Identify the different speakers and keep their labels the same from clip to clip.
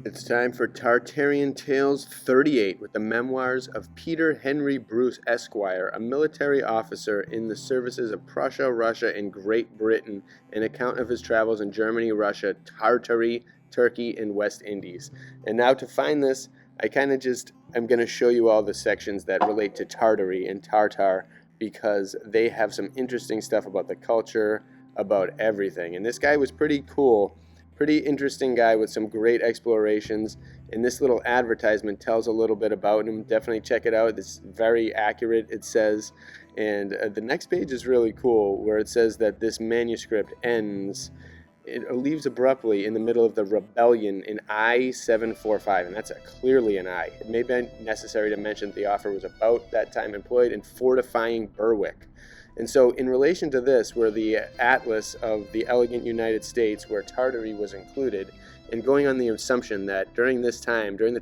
Speaker 1: It's time for Tartarian Tales 38 with the memoirs of Peter Henry Bruce Esquire, a military officer in the services of Prussia, Russia, and Great Britain, an account of his travels in Germany, Russia, Tartary, Turkey, and West Indies. And now to find this, I'm going to show you all the sections that relate to Tartary and Tartar because they have some interesting stuff about the culture, about everything. And this guy was pretty cool. Pretty interesting guy with some great explorations, and this little advertisement tells a little bit about him. Definitely check it out. It's very accurate, it says. And the next page is really cool, where it says that this manuscript leaves abruptly in the middle of the rebellion in i745, and that's clearly an I. It may be necessary to mention that the author was about that time employed in fortifying Berwick. And so in relation to this were the atlas of the elegant United States where Tartary was included, and going on the assumption that during the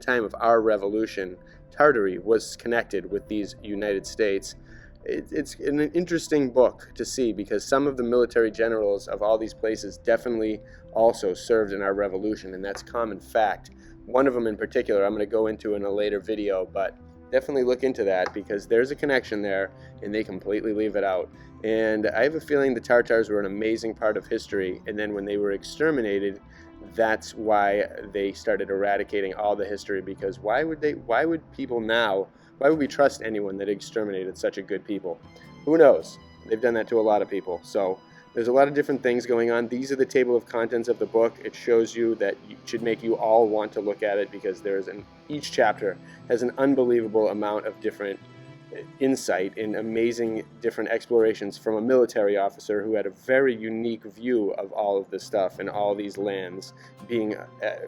Speaker 1: time of our revolution, Tartary was connected with these United States. It's an interesting book to see because some of the military generals of all these places definitely also served in our revolution, and that's common fact. One of them in particular I'm going to go into in a later video, but definitely look into that because there's a connection there and they completely leave it out. And I have a feeling the Tartars were an amazing part of history, and then when they were exterminated, that's why they started eradicating all the history, because why would we trust anyone that exterminated such a good people? Who knows? They've done that to a lot of people. So there's a lot of different things going on. These are the table of contents of the book. It shows you that it should make you all want to look at it because each chapter has an unbelievable amount of different insight and amazing different explorations from a military officer who had a very unique view of all of this stuff and all these lands, being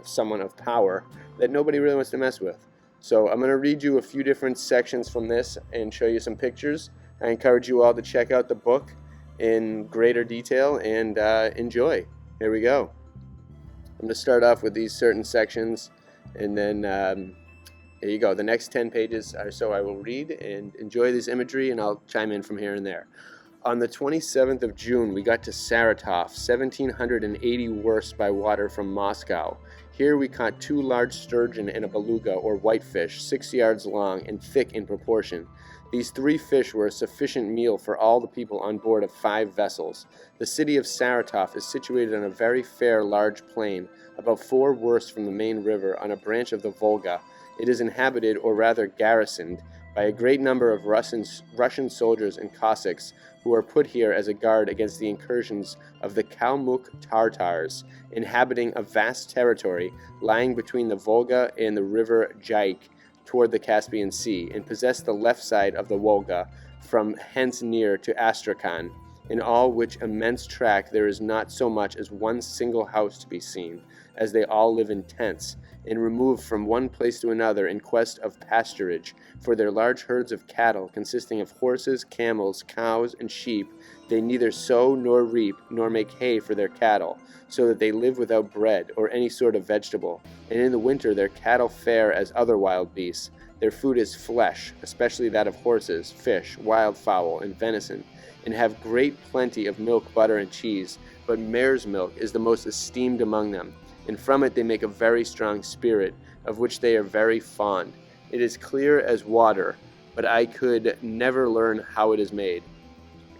Speaker 1: someone of power that nobody really wants to mess with. So I'm going to read you a few different sections from this and show you some pictures. I encourage you all to check out the book in greater detail and enjoy. Here we go. I'm going to start off with these certain sections, and then here you go. The next 10 pages or so I will read and enjoy this imagery, and I'll chime in from here and there. On the 27th of June, we got to Saratov, 1,780 wersts by water from Moscow. Here we caught 2 large sturgeon and a beluga, or whitefish, 6 yards long and thick in proportion. These 3 fish were a sufficient meal for all the people on board of 5 vessels. The city of Saratov is situated on a very fair large plain, about 4 wersts from the main river, on a branch of the Volga. It is inhabited, or rather garrisoned, by a great number of Russian soldiers and Cossacks who are put here as a guard against the incursions of the Kalmuk Tartars, inhabiting a vast territory lying between the Volga and the river Jaik, toward the Caspian Sea, and possess the left side of the Volga, from hence near to Astrakhan. In all which immense tract there is not so much as one single house to be seen, as they all live in tents, and remove from one place to another in quest of pasturage, for their large herds of cattle, consisting of horses, camels, cows, and sheep, they neither sow nor reap, nor make hay for their cattle, so that they live without bread, or any sort of vegetable. And in the winter their cattle fare as other wild beasts. Their food is flesh, especially that of horses, fish, wild fowl, and venison, and have great plenty of milk, butter, and cheese, but mare's milk is the most esteemed among them, and from it they make a very strong spirit, of which they are very fond. It is clear as water, but I could never learn how it is made.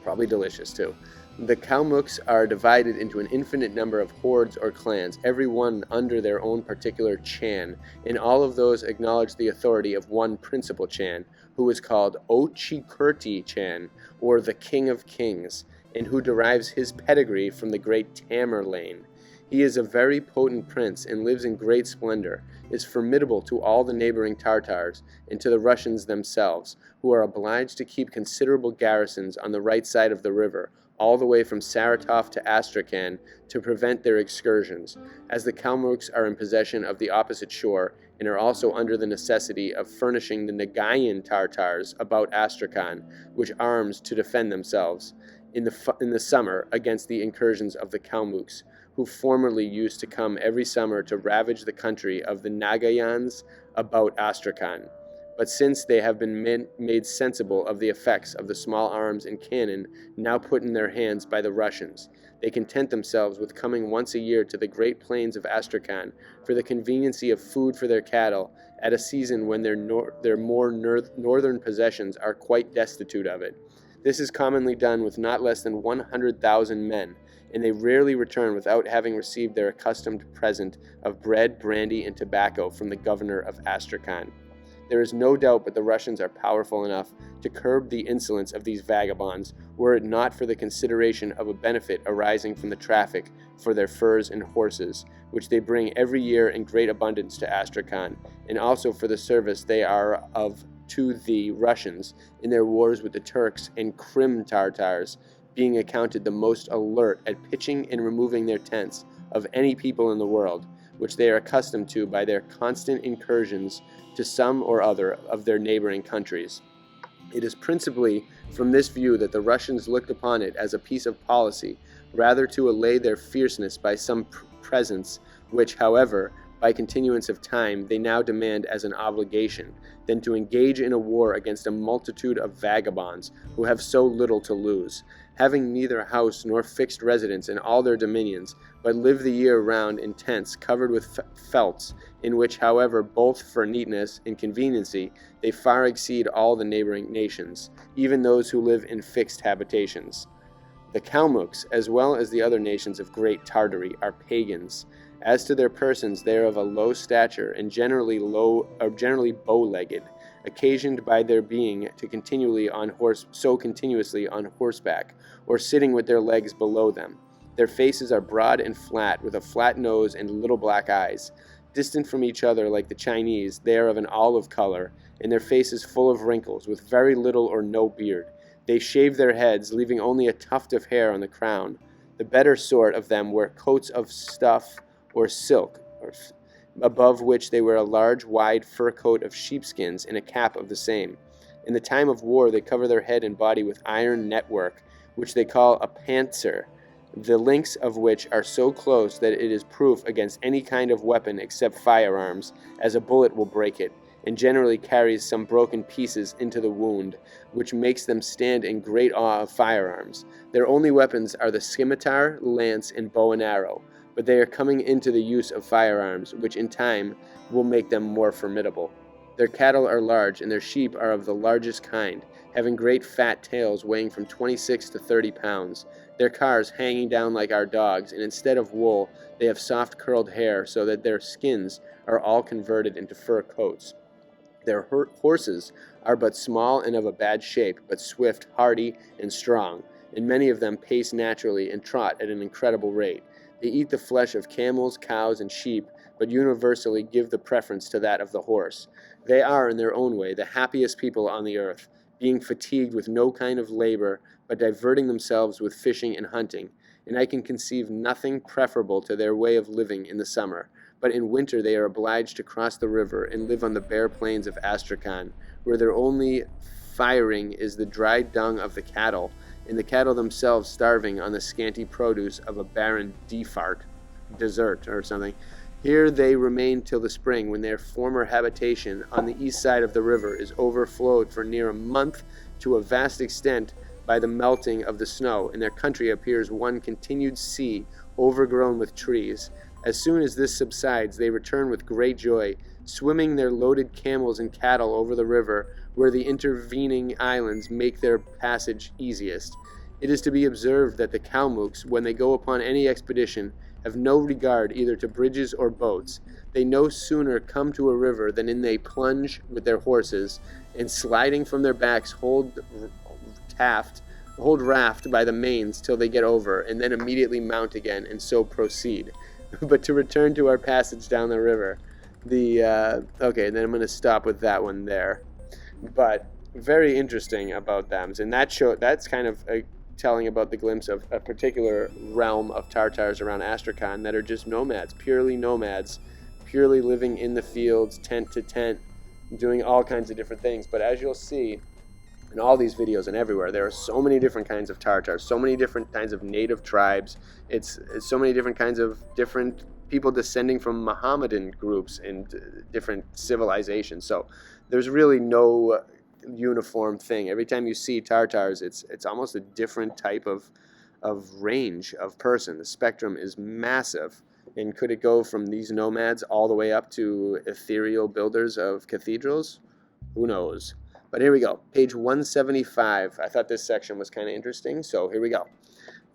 Speaker 1: Probably delicious too. The Kalmuks are divided into an infinite number of hordes or clans, every one under their own particular Chan, and all of those acknowledge the authority of one principal Chan, who is called Ochikurti Chan, or the King of Kings, and who derives his pedigree from the great Tamerlane. He is a very potent prince and lives in great splendor, is formidable to all the neighboring Tartars and to the Russians themselves, who are obliged to keep considerable garrisons on the right side of the river, all the way from Saratov to Astrakhan, to prevent their excursions, as the Kalmuks are in possession of the opposite shore and are also under the necessity of furnishing the Nagayan Tartars about Astrakhan, which arms to defend themselves in the summer against the incursions of the Kalmuks, who formerly used to come every summer to ravage the country of the Nagayans about Astrakhan. But since they have been made sensible of the effects of the small arms and cannon now put in their hands by the Russians, they content themselves with coming once a year to the great plains of Astrakhan for the conveniency of food for their cattle at a season when their more northern possessions are quite destitute of it. This is commonly done with not less than 100,000 men, and they rarely return without having received their accustomed present of bread, brandy, and tobacco from the governor of Astrakhan. There is no doubt but the Russians are powerful enough to curb the insolence of these vagabonds, were it not for the consideration of a benefit arising from the traffic for their furs and horses, which they bring every year in great abundance to Astrakhan, and also for the service they are of to the Russians in their wars with the Turks and Crim Tartars, being accounted the most alert at pitching and removing their tents of any people in the world, which they are accustomed to by their constant incursions to some or other of their neighboring countries. It is principally from this view that the Russians looked upon it as a piece of policy, rather to allay their fierceness by some presents, which, however, by continuance of time, they now demand as an obligation, than to engage in a war against a multitude of vagabonds who have so little to lose, having neither house nor fixed residence in all their dominions, but live the year round in tents covered with felts, in which, however, both for neatness and conveniency, they far exceed all the neighboring nations, even those who live in fixed habitations. The Kalmuks, as well as the other nations of Great Tartary, are pagans. As to their persons, they are of a low stature and generally bow-legged, occasioned by their being continuously on horseback, or sitting with their legs below them. Their faces are broad and flat, with a flat nose and little black eyes. Distant from each other like the Chinese, they are of an olive color, and their faces full of wrinkles, with very little or no beard. They shave their heads, leaving only a tuft of hair on the crown. The better sort of them wear coats of stuff or silk, above which they wear a large, wide fur coat of sheepskins and a cap of the same. In the time of war they cover their head and body with iron network, which they call a panzer, the links of which are so close that it is proof against any kind of weapon except firearms, as a bullet will break it, and generally carries some broken pieces into the wound, which makes them stand in great awe of firearms. Their only weapons are the scimitar, lance, and bow and arrow, but they are coming into the use of firearms, which in time will make them more formidable. Their cattle are large, and their sheep are of the largest kind, having great fat tails weighing from 26 to 30 pounds, their cars hanging down like our dogs, and instead of wool, they have soft curled hair, so that their skins are all converted into fur coats. Their horses are but small and of a bad shape, but swift, hardy, and strong, and many of them pace naturally and trot at an incredible rate. They eat the flesh of camels, cows, and sheep, but universally give the preference to that of the horse. They are, in their own way, the happiest people on the earth, being fatigued with no kind of labor, but diverting themselves with fishing and hunting, and I can conceive nothing preferable to their way of living in the summer. But in winter they are obliged to cross the river and live on the bare plains of Astrakhan, where their only firing is the dried dung of the cattle, and the cattle themselves starving on the scanty produce of a barren desert or something. Here they remain till the spring, when their former habitation on the east side of the river is overflowed for near a month to a vast extent by the melting of the snow, and their country appears one continued sea overgrown with trees. As soon as this subsides, they return with great joy, swimming their loaded camels and cattle over the river, where the intervening islands make their passage easiest. It is to be observed that the Kalmuks, when they go upon any expedition, have no regard either to bridges or boats. They no sooner come to a river than in they plunge with their horses, and sliding from their backs hold raft by the manes till they get over, and then immediately mount again, and so proceed. But to return to our passage down the river, okay, then I'm going to stop with that one there. But very interesting about them, and that's kind of telling about the glimpse of a particular realm of Tartars around Astrakhan that are just nomads, purely living in the fields, tent to tent, doing all kinds of different things. But as you'll see in all these videos and everywhere, there are so many different kinds of Tartars, so many different kinds of native tribes. It's so many different kinds of different people descending from Mohammedan groups and different civilizations. So there's really no uniform thing. Every time you see Tartars, it's almost a different type of of range of person. The spectrum is massive. And could it go from these nomads all the way up to ethereal builders of cathedrals? Who knows? But here we go. Page 175. I thought this section was kind of interesting, so here we go.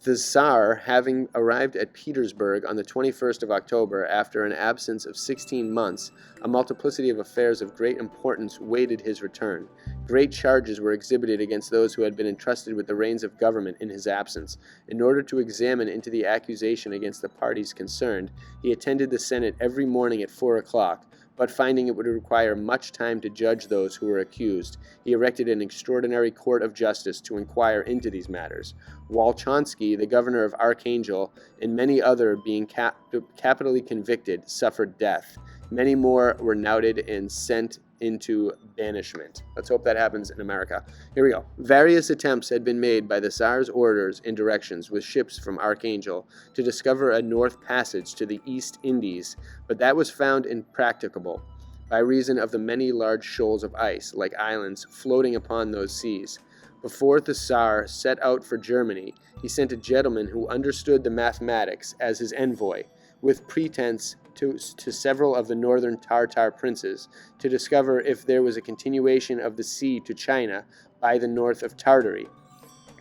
Speaker 1: The Tsar, having arrived at Petersburg on the 21st of October after an absence of 16 months, a multiplicity of affairs of great importance waited his return. Great charges were exhibited against those who had been entrusted with the reins of government in his absence. In order to examine into the accusation against the parties concerned, he attended the Senate every morning at 4 o'clock, but finding it would require much time to judge those who were accused, he erected an extraordinary court of justice to inquire into these matters. Walchonsky, the governor of Archangel, and many other, being capitally convicted, suffered death. Many more were knouted and sent into banishment. Let's hope that happens in America. Here we go. Various attempts had been made by the Tsar's orders and directions with ships from Archangel to discover a north passage to the East Indies, but that was found impracticable by reason of the many large shoals of ice, like islands, floating upon those seas. Before the Tsar set out for Germany, he sent a gentleman who understood the mathematics as his envoy, with pretense to several of the northern Tartar princes, to discover if there was a continuation of the sea to China by the north of Tartary.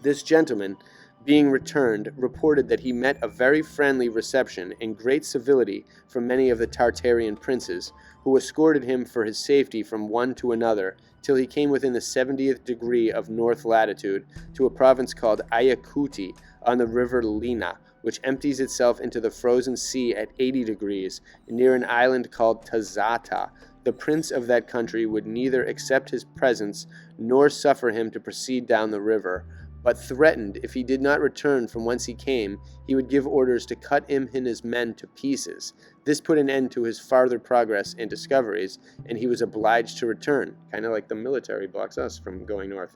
Speaker 1: This gentleman, being returned, reported that he met a very friendly reception and great civility from many of the Tartarian princes, who escorted him for his safety from one to another, till he came within the 70th degree of north latitude, to a province called Ayakuti on the river Lena, which empties itself into the frozen sea at 80 degrees, near an island called Tazata. The prince of that country would neither accept his presence nor suffer him to proceed down the river, but threatened, if he did not return from whence he came, he would give orders to cut him and his men to pieces. This put an end to his farther progress and discoveries, and he was obliged to return, kind of like the military blocks us from going north.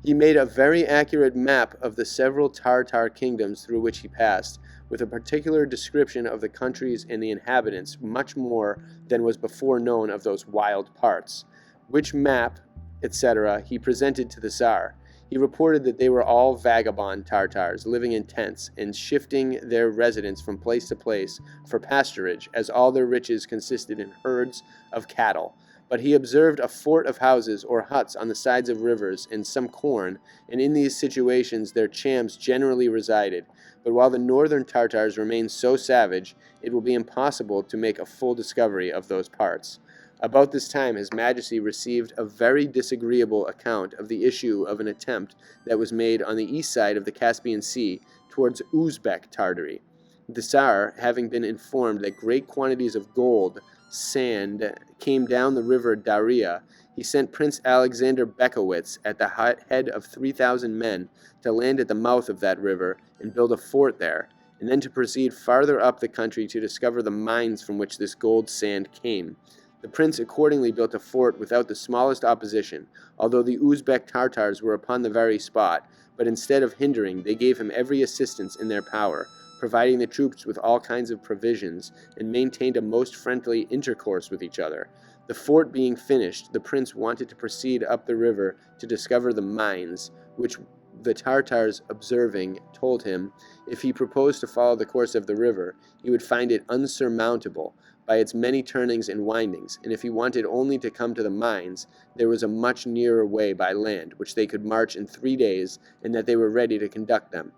Speaker 1: He made a very accurate map of the several Tartar kingdoms through which he passed, with a particular description of the countries and the inhabitants, much more than was before known of those wild parts, which map, etc., he presented to the Tsar. He reported that they were all vagabond Tartars, living in tents, and shifting their residence from place to place for pasturage, as all their riches consisted in herds of cattle. But he observed a fort of houses or huts on the sides of rivers, and some corn, and in these situations their chams generally resided. But while the northern Tartars remain so savage, it will be impossible to make a full discovery of those parts. About this time his Majesty received a very disagreeable account of the issue of an attempt that was made on the east side of the Caspian Sea towards Uzbek Tartary. The Tsar, having been informed that great quantities of gold, sand, came down the river Daria, he sent Prince Alexander Bekowitz at the head of 3,000 men to land at the mouth of that river and build a fort there, and then to proceed farther up the country to discover the mines from which this gold sand came. The prince accordingly built a fort without the smallest opposition, although the Uzbek Tartars were upon the very spot, but instead of hindering, they gave him every assistance in their power, providing the troops with all kinds of provisions, and maintained a most friendly intercourse with each other. The fort being finished, the prince wanted to proceed up the river to discover the mines, which the Tartars observing told him, if he proposed to follow the course of the river, he would find it unsurmountable by its many turnings and windings, and if he wanted only to come to the mines, there was a much nearer way by land, which they could march in 3 days, and that they were ready to conduct them.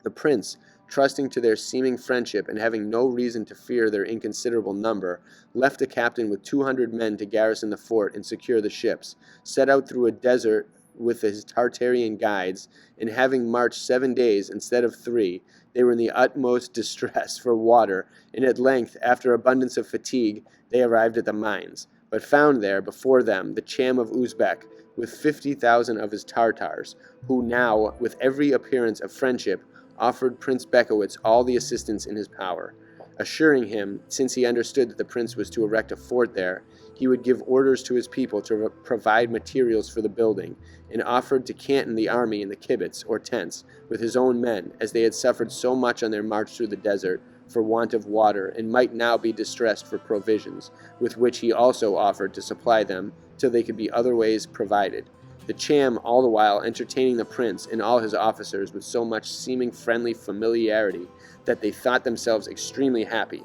Speaker 1: The prince, trusting to their seeming friendship and having no reason to fear their inconsiderable number, left a captain with 200 men to garrison the fort and secure the ships, set out through a desert with his Tartarian guides, and having marched 7 days instead of 3, they were in the utmost distress for water, and at length, after abundance of fatigue, they arrived at the mines, but found there, before them, the Cham of Uzbek, with 50,000 of his Tartars, who now, with every appearance of friendship, offered Prince Bekowitz all the assistance in his power, assuring him, since he understood that the prince was to erect a fort there, he would give orders to his people to provide materials for the building, and offered to canton the army in the kibbutz, or tents, with his own men, as they had suffered so much on their march through the desert for want of water, and might now be distressed for provisions, with which he also offered to supply them till they could be other ways provided. the Cham all the while entertaining the prince and all his officers with so much seeming friendly familiarity that they thought themselves extremely happy.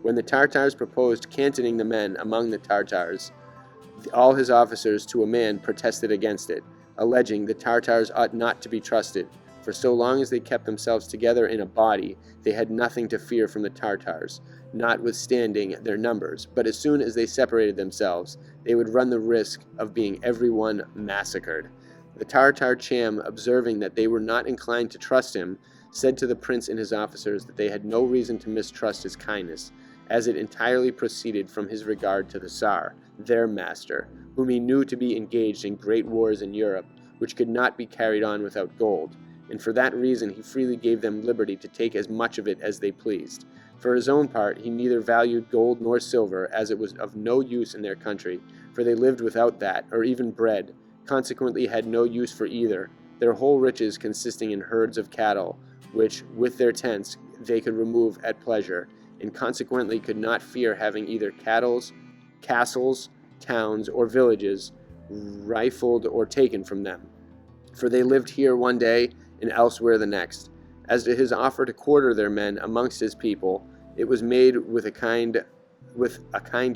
Speaker 1: When the Tartars proposed cantoning the men among the Tartars, all his officers to a man protested against it, alleging the Tartars ought not to be trusted, for so long as they kept themselves together in a body, they had nothing to fear from the Tartars, notwithstanding their numbers, but as soon as they separated themselves, they would run the risk of being every one massacred. The Tartar Cham, observing that they were not inclined to trust him, said to the prince and his officers that they had no reason to mistrust his kindness, as it entirely proceeded from his regard to the Tsar, their master, whom he knew to be engaged in great wars in Europe, which could not be carried on without gold, and for that reason he freely gave them liberty to take as much of it as they pleased. For his own part, he neither valued gold nor silver, as it was of no use in their country, for they lived without that, or even bread, consequently had no use for either, their whole riches consisting in herds of cattle, which, with their tents, they could remove at pleasure, and consequently could not fear having either castles, towns, or villages rifled or taken from them, for they lived here one day and elsewhere the next. As to his offer to quarter their men amongst his people, it was made with a kind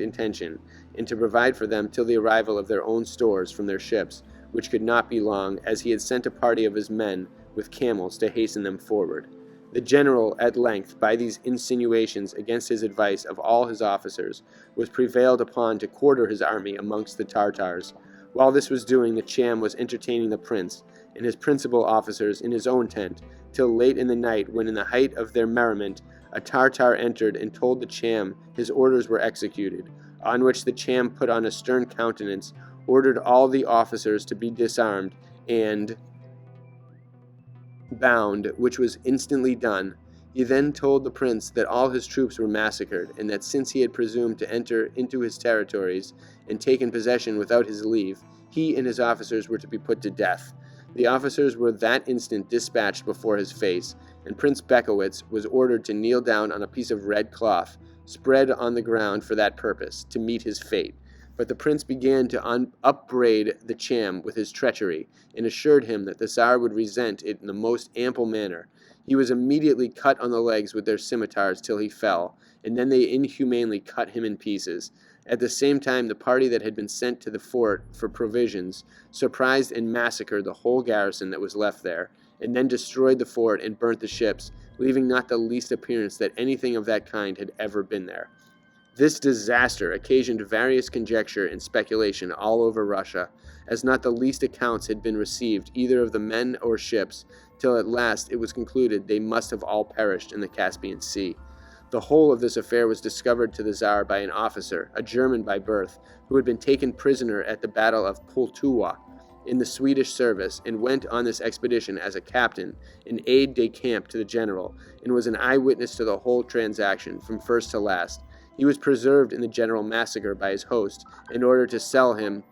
Speaker 1: intention, and to provide for them till the arrival of their own stores from their ships, which could not be long, as he had sent a party of his men with camels to hasten them forward. The general, at length, by these insinuations against his advice of all his officers, was prevailed upon to quarter his army amongst the Tartars. While this was doing, the Cham was entertaining the prince and his principal officers in his own tent, till late in the night, when in the height of their merriment, a Tartar entered and told the Cham his orders were executed, on which the Cham put on a stern countenance, ordered all the officers to be disarmed, and bound, which was instantly done. He then told the prince that all his troops were massacred, and that since he had presumed to enter into his territories and taken possession without his leave, he and his officers were to be put to death. The officers were that instant dispatched before his face, and Prince Bekowitz was ordered to kneel down on a piece of red cloth, spread on the ground for that purpose, to meet his fate. But the prince began to upbraid the Cham with his treachery, and assured him that the Tsar would resent it in the most ample manner. He was immediately cut on the legs with their scimitars till he fell, and then they inhumanly cut him in pieces. At the same time, the party that had been sent to the fort for provisions surprised and massacred the whole garrison that was left there, and then destroyed the fort and burnt the ships, leaving not the least appearance that anything of that kind had ever been there. This disaster occasioned various conjecture and speculation all over Russia, as not the least accounts had been received either of the men or ships, till at last it was concluded they must have all perished in the Caspian Sea. The whole of this affair was discovered to the Tsar by an officer, a German by birth, who had been taken prisoner at the Battle of Pultowa in the Swedish service, and went on this expedition as a captain, an aide-de-camp to the general, and was an eyewitness to the whole transaction, from first to last. He was preserved in the general massacre by his host, in order to sell him,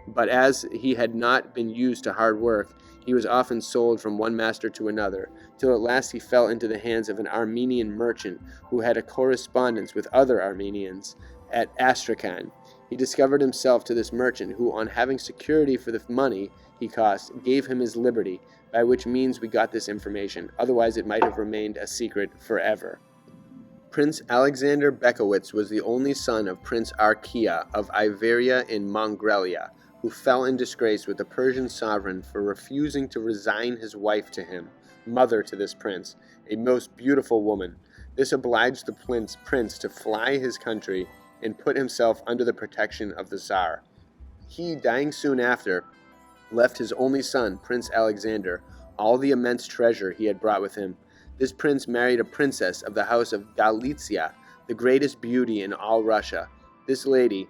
Speaker 1: but as he had not been used to hard work, he was often sold from one master to another, till at last he fell into the hands of an Armenian merchant who had a correspondence with other Armenians at Astrakhan. He discovered himself to this merchant, who, on having security for the money he cost, gave him his liberty, by which means we got this information. Otherwise it might have remained a secret forever. Prince Alexander Bekowitz was the only son of Prince Arkia of Iveria in Mongrelia, who fell in disgrace with the Persian sovereign for refusing to resign his wife to him, mother to this prince, a most beautiful woman. This obliged the prince to fly his country and put himself under the protection of the Tsar. He, dying soon after, left his only son, Prince Alexander, all the immense treasure he had brought with him. This prince married a princess of the house of Galicia, the greatest beauty in all Russia. This lady,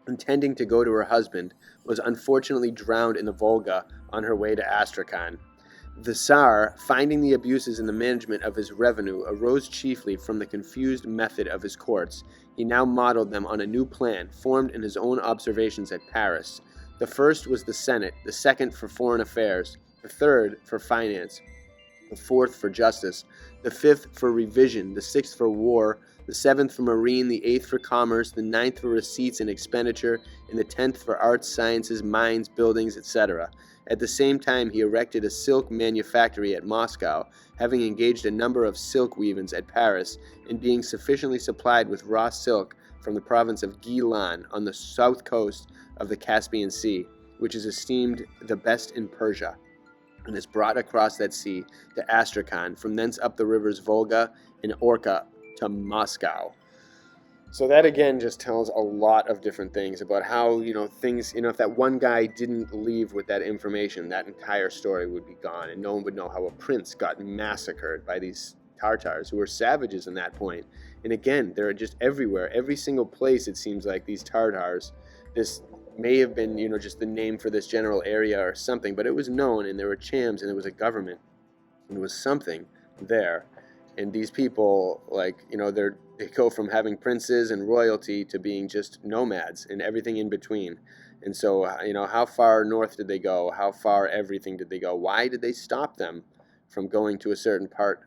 Speaker 1: intending to go to her husband, was unfortunately drowned in the Volga on her way to Astrakhan. The Tsar, finding the abuses in the management of his revenue arose chiefly from the confused method of his courts, he now modeled them on a new plan, formed in his own observations at Paris. The first was the Senate, the second for foreign affairs, the third for finance, the fourth for justice, the fifth for revision, the sixth for war, the 7th for marine, the 8th for commerce, the 9th for receipts and expenditure, and the 10th for arts, sciences, mines, buildings, etc. At the same time, he erected a silk manufactory at Moscow, having engaged a number of silk weavers at Paris, and being sufficiently supplied with raw silk from the province of Gilan on the south coast of the Caspian Sea, which is esteemed the best in Persia, and is brought across that sea to Astrakhan, from thence up the rivers Volga and Orka to Moscow. So that again just tells a lot of different things about how, things, if that one guy didn't leave with that information, that entire story would be gone, and no one would know how a prince got massacred by these Tartars, who were savages in that point. And again, they're just everywhere. Every single place, it seems like these Tartars, this may have been, just the name for this general area or something, but it was known, and there were chams, and there was a government, and there was something there. And these people, they go from having princes and royalty to being just nomads and everything in between. And so, how far north did they go? How far everything did they go? Why did they stop them from going to a certain part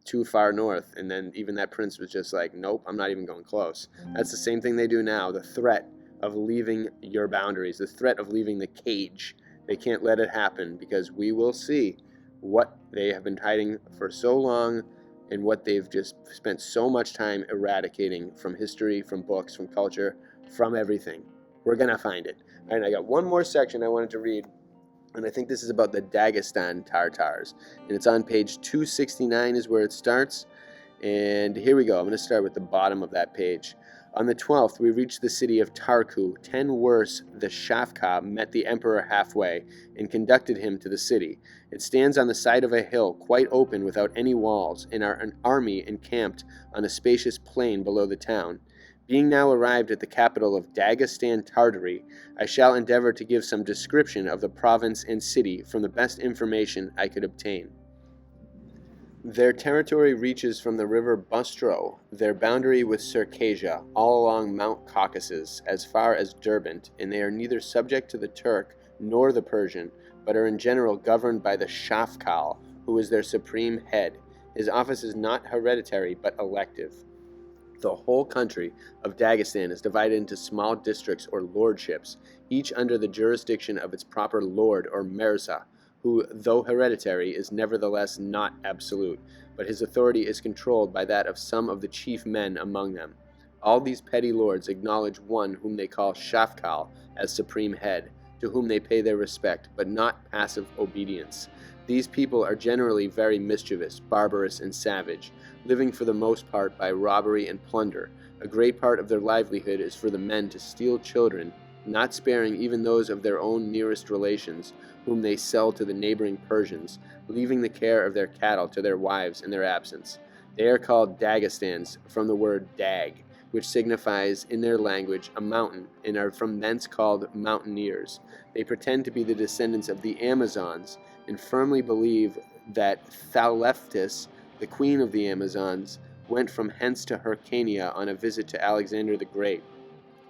Speaker 1: too far north? And then even that prince was just like, nope, I'm not even going close. That's the same thing they do now. The threat of leaving your boundaries, the threat of leaving the cage. They can't let it happen, because we will see what they have been hiding for so long, and what they've just spent so much time eradicating from history, from books, from culture, from everything. We're going to find it. All right, I got one more section I wanted to read, and I think this is about the Dagestan Tartars. And it's on page 269 is where it starts. And here we go. I'm going to start with the bottom of that page. On the 12th, we reached the city of Tarku. 10 worse, the Shafka met the emperor halfway and conducted him to the city. It stands on the side of a hill, quite open without any walls, and an army encamped on a spacious plain below the town. Being now arrived at the capital of Dagestan Tartary, I shall endeavor to give some description of the province and city from the best information I could obtain. Their territory reaches from the river Bustro, their boundary with Circassia, all along Mount Caucasus, as far as Derbent, and they are neither subject to the Turk nor the Persian, but are in general governed by the Shafkal, who is their supreme head. His office is not hereditary, but elective. The whole country of Dagestan is divided into small districts or lordships, each under the jurisdiction of its proper lord or mirza, who, though hereditary, is nevertheless not absolute, but his authority is controlled by that of some of the chief men among them. All these petty lords acknowledge one whom they call Shafkal as supreme head, to whom they pay their respect, but not passive obedience. These people are generally very mischievous, barbarous, and savage, living for the most part by robbery and plunder. A great part of their livelihood is for the men to steal children, not sparing even those of their own nearest relations, whom they sell to the neighboring Persians, leaving the care of their cattle to their wives in their absence. They are called Dagestans, from the word dag, which signifies in their language a mountain, and are from thence called mountaineers. They pretend to be the descendants of the Amazons, and firmly believe that Thaleftis, the queen of the Amazons, went from hence to Hyrcania on a visit to Alexander the Great,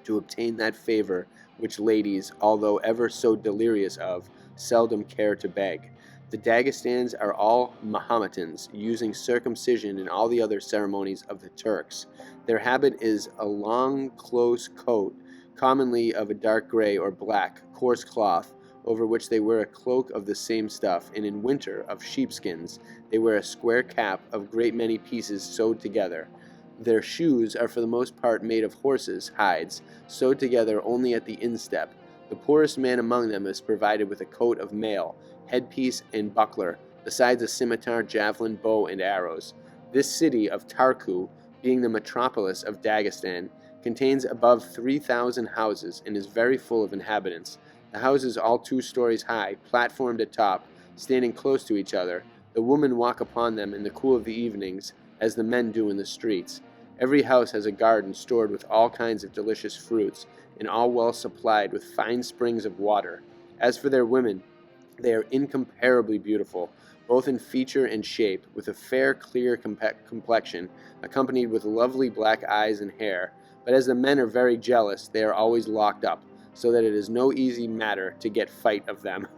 Speaker 1: to obtain that favor which ladies, although ever so delirious of, seldom care to beg. The Dagestans are all Mahometans, using circumcision and all the other ceremonies of the Turks. Their habit is a long, close coat, commonly of a dark gray or black, coarse cloth, over which they wear a cloak of the same stuff, and in winter, of sheepskins, they wear a square cap of great many pieces sewed together. Their shoes are for the most part made of horses' hides, sewed together only at the instep. The poorest man among them is provided with a coat of mail, headpiece, and buckler, besides a scimitar, javelin, bow, and arrows. This city of Tarku, being the metropolis of Dagestan, contains above 3,000 houses, and is very full of inhabitants. The houses all 2 stories high, platformed at top, standing close to each other. The women walk upon them in the cool of the evenings, as the men do in the streets. Every house has a garden stored with all kinds of delicious fruits, and all well supplied with fine springs of water. As for their women, they are incomparably beautiful, both in feature and shape, with a fair, clear complexion, accompanied with lovely black eyes and hair. But as the men are very jealous, they are always locked up, so that it is no easy matter to get fight of them.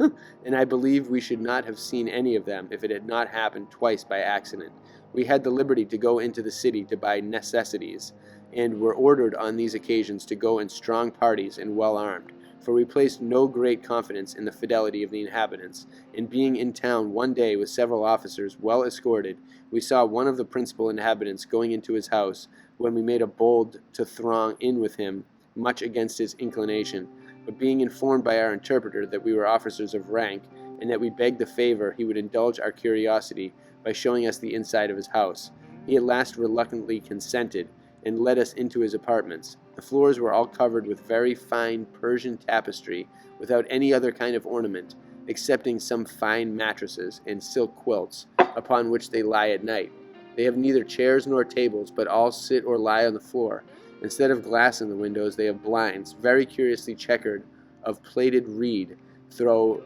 Speaker 1: And I believe we should not have seen any of them if it had not happened twice by accident. We had the liberty to go into the city to buy necessities, and were ordered on these occasions to go in strong parties and well armed, for we placed no great confidence in the fidelity of the inhabitants, and being in town one day with several officers well escorted, we saw one of the principal inhabitants going into his house, when we made a bold to throng in with him, much against his inclination, but being informed by our interpreter that we were officers of rank, and that we begged the favor he would indulge our curiosity by showing us the inside of his house, he at last reluctantly consented, and led us into his apartments. The floors were all covered with very fine Persian tapestry, without any other kind of ornament, excepting some fine mattresses and silk quilts, upon which they lie at night. They have neither chairs nor tables, but all sit or lie on the floor. Instead of glass in the windows, they have blinds, very curiously checkered, of plaited reed, through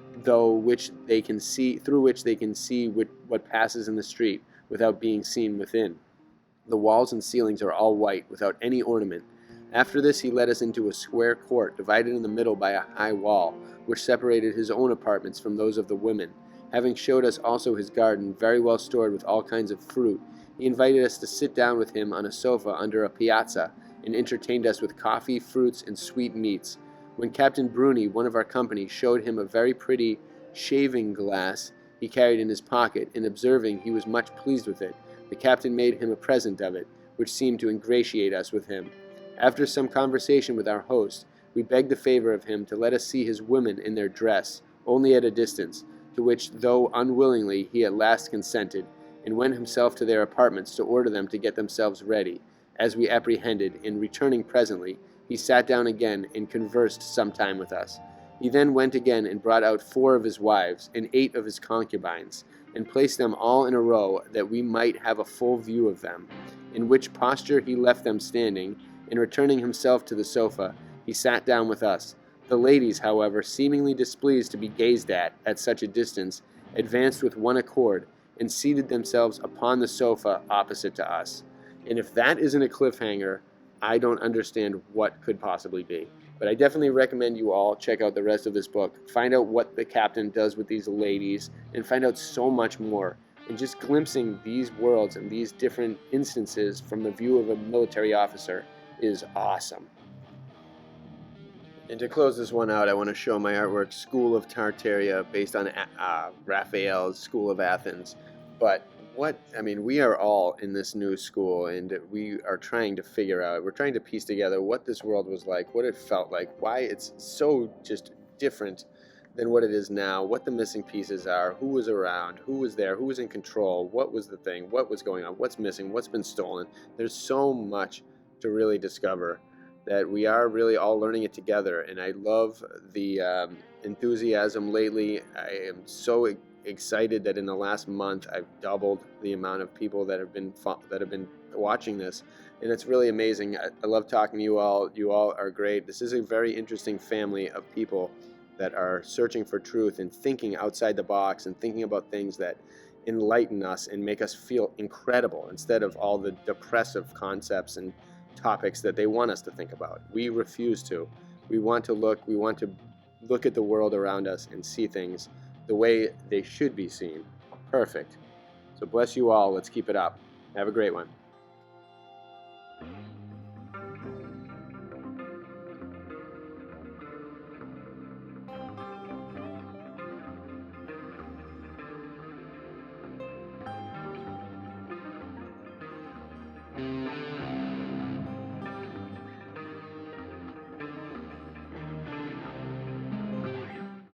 Speaker 1: which they can see what passes in the street, without being seen within. The walls and ceilings are all white, without any ornament. After this he led us into a square court, divided in the middle by a high wall, which separated his own apartments from those of the women. Having showed us also his garden, very well stored with all kinds of fruit, he invited us to sit down with him on a sofa under a piazza, and entertained us with coffee, fruits, and sweet meats. When Captain Bruni, one of our company, showed him a very pretty shaving glass he carried in his pocket, and observing he was much pleased with it, the captain made him a present of it, which seemed to ingratiate us with him. After some conversation with our host, we begged the favor of him to let us see his women in their dress, only at a distance, to which, though unwillingly, he at last consented, and went himself to their apartments to order them to get themselves ready, as we apprehended, and returning presently, he sat down again and conversed some time with us. He then went again and brought out 4 of his wives and 8 of his concubines, and placed them all in a row, that we might have a full view of them, in which posture he left them standing, and returning himself to the sofa, he sat down with us. The ladies, however, seemingly displeased to be gazed at such a distance, advanced with one accord, and seated themselves upon the sofa opposite to us. And if that isn't a cliffhanger, I don't understand what could possibly be. But I definitely recommend you all check out the rest of this book, find out what the captain does with these ladies, and find out so much more. And just glimpsing these worlds and these different instances from the view of a military officer is awesome. And to close this one out, I want to show my artwork, School of Tartaria, based on Raphael's School of Athens. But we are all in this new school, and we are trying to figure out, we're trying to piece together what this world was like, what it felt like, why it's so just different than what it is now, what the missing pieces are, who was around, who was there, who was in control, what was the thing, what was going on, what's missing, what's been stolen. There's so much to really discover that we are really all learning it together, and I love the enthusiasm lately. I am so excited that in the last month I've doubled the amount of people that have been watching this, and it's really amazing. I love talking to you all. You all are great. This is a very interesting family of people that are searching for truth and thinking outside the box and thinking about things that enlighten us and make us feel incredible instead of all the depressive concepts and topics that they want us to think about. We refuse to. We want to look at the world around us and see things the way they should be seen. Perfect. So bless you all. Let's keep it up. Have a great one.